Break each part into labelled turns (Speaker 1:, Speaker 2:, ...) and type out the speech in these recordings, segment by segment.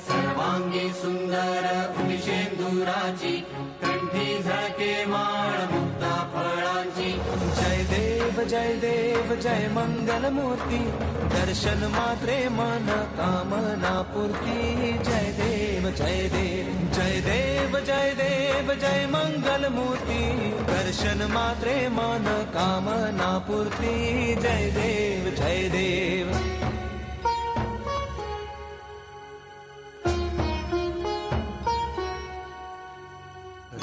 Speaker 1: सर्वांगी सुंदर उनिशेंदुराची कंठी झळके माळ मुक्ता फळांची
Speaker 2: जय देव जय मंगल मूर्ती दर्शन मात्रे मन कामना पूर्ती जय देव जय देव जय मंगल मूर्ती दर्शन मात्रे मन कामना पूर्ती जय देव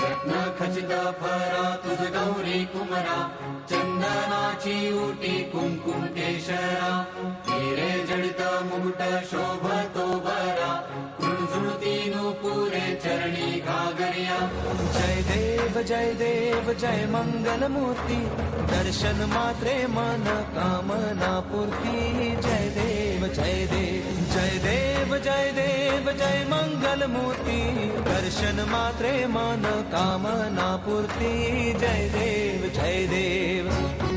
Speaker 1: रत्न खचित फरा तुझ गौरी कुमरा चंदनाची उटी कुंकुम केशरा हिरे जडित मुकुट शोभतो बरा कुंजुळती नुपुरे चरणी घागरिया
Speaker 2: जय देव जय मंगल मूर्ती दर्शन मात्रे मन कामना पूर्ती जय देव जय मंगल मूर्ती दर्शन मात्रे मन कामना पूर्ती जय देव